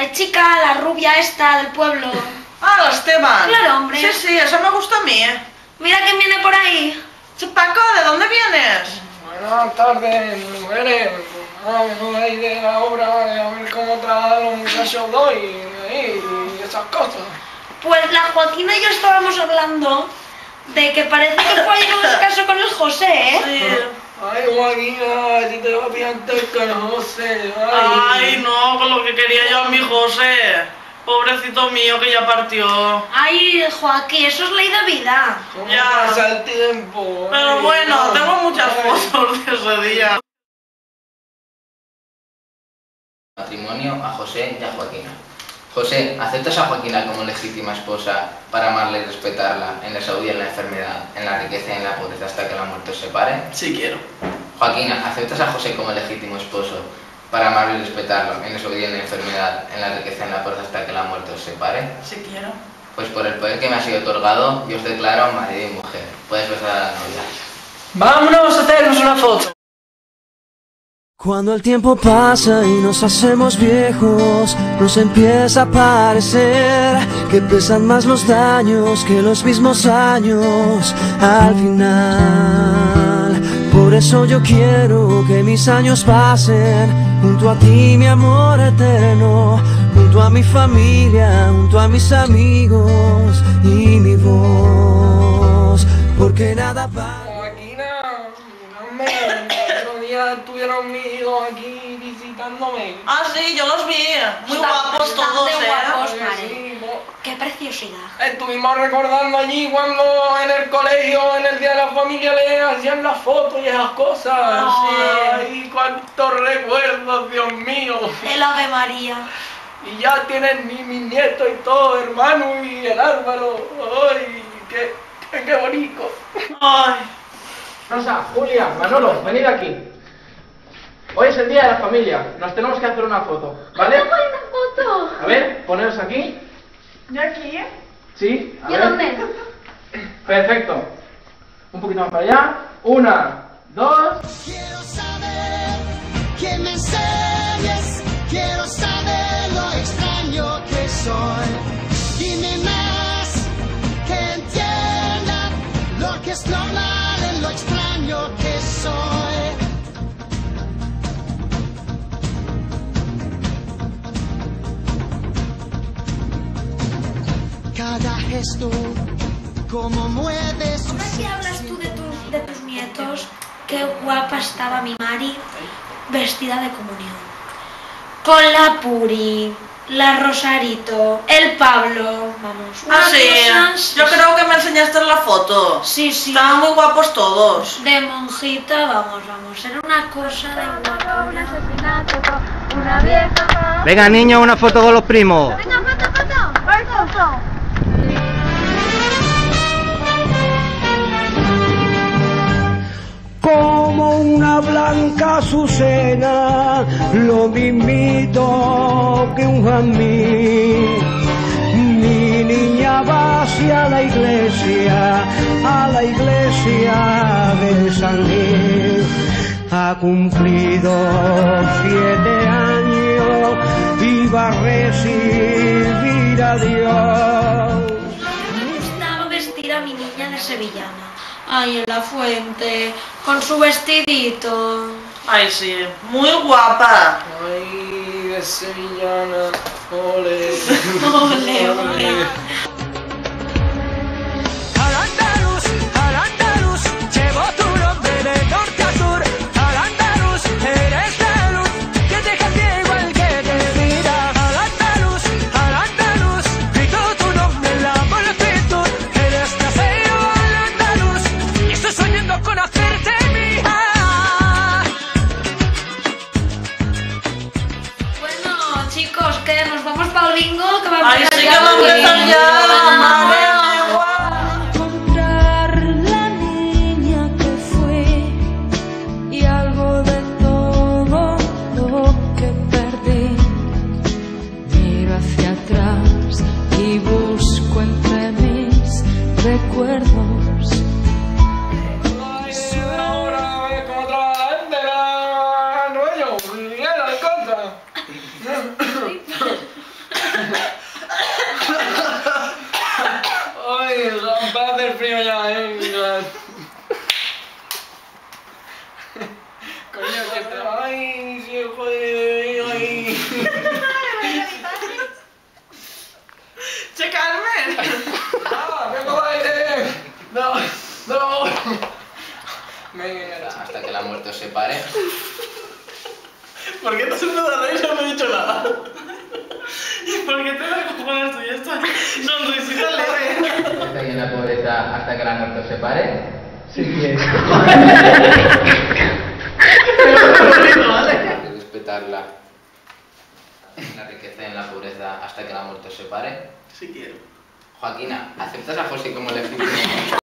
Ay, chica, la rubia esta del pueblo. Ah, la Esteban. Claro, hombre. Sí, sí, esa me gusta a mí. Mira quién viene por ahí. Paco, ¿de dónde vienes? Buenas tardes, mujeres. Vengo ahí de la obra a ver cómo trabajan los muchachos hoy y esas cosas. Pues la Joaquina y yo estábamos hablando de que parece que fue ayer un caso con el José, ¿eh? Sí. Ay, Joaquina, si te va a pillar con José. Ay, no, con lo que quería yo a mi José. Pobrecito mío que ya partió. Ay, Joaquín, eso es ley de vida. ¿Cómo Ya. pasa el tiempo? Pero Ay, bueno, no. tengo muchas Ay. fotos de ese día. Matrimonio a José y a Joaquina. José, ¿aceptas a Joaquina como legítima esposa para amarla y respetarla en la salud y en la enfermedad, en la riqueza y en la pobreza hasta que la muerte os separe? Sí quiero. Joaquina, ¿aceptas a José como legítimo esposo para amarlo y respetarlo en la salud y en la enfermedad, en la riqueza y en la pobreza hasta que la muerte os separe? Sí quiero. Pues por el poder que me ha sido otorgado, yo os declaro marido y mujer. Puedes besar a la novia. Vámonos a hacernos una foto. Cuando el tiempo pasa y nos hacemos viejos, nos empieza a parecer que pesan más los daños que los mismos años al final. Por eso yo quiero que mis años pasen junto a ti, mi amor eterno, junto a mi familia, junto a mis amigos y mi voz, porque nada va. Joaquina, mírame, el otro día estuvieron mis hijos aquí visitándome. Ah, sí, yo los vi. Muy guapos Bastante todos, guapos. Oye, Vale. sí, Qué preciosidad. estuvimos recordando allí cuando en el colegio, en el Día de la Familia, le hacían las fotos y esas cosas. Ay, cuántos recuerdos, Dios mío. El Ave María. Y ya tienen mis nietos y todo, hermano, y el Álvaro. Ay, qué bonito. Ay. Rosa, Julia, Manolo, venid aquí. Hoy es el día de la familia, nos tenemos que hacer una foto, ¿vale? una foto! A ver, poneros aquí. ¿Y aquí? Sí, a ¿Y ver. dónde? Perfecto. Un poquito más para allá. 1, 2. Quiero saber que me enseñes, quiero saber lo extraño que soy. Dime más, que entienda lo que es normal en lo extraño que soy. Cada gesto, cómo mueves. Ahora que hablas tú de tus nietos, qué guapa estaba mi Mari vestida de comunión. Con la Puri, la Rosarito, el Pablo, vamos. Ah, unas sí. cosas- Yo creo que me enseñaste la foto. Sí, sí. Estaban muy guapos todos. De monjita, vamos. Era una cosa de guapura. Venga niño, una foto con los primos. Como una blanca azucena, lo mismito que un jazmín. Mi niña va hacia la iglesia, a la iglesia de San Gil. Ha cumplido 7 años y va a recibir a Dios. Me gustaba vestir a mi niña de sevillana. Ay, en la fuente, con su vestidito. Ay, sí. Muy guapa. Ay, de sevillana, ole. Ole, ole. Al andaluz, llevo tu nombre de norte a sur. Al andaluz, eres la luz que te cambia igual que te mira. Al andaluz, grito tu nombre en la multitud. Eres trasero al andaluz y estoy soñando con hacerte mía. Bueno, chicos, ¿qué? ¿Nos vamos para el bingo? Que va a Ay, empezar sí ya que va a el empezar bingo. ya. Madre Encontrar la niña que fui y algo de todo lo que perdí. Miro hacia atrás y busco entre mis recuerdos. Ay, ahora ves cómo trabajan de la rollo, Miguel Alcántara. ¿Por qué te da cojones tú y esto? Sonrisita leve. ¿Está ahí en la pobreza hasta que la muerte os separe? Si quieres. Respetarla en la riqueza y en la pobreza hasta que la muerte os separe. Sí quiero. Joaquina, ¿aceptas a José como legítimo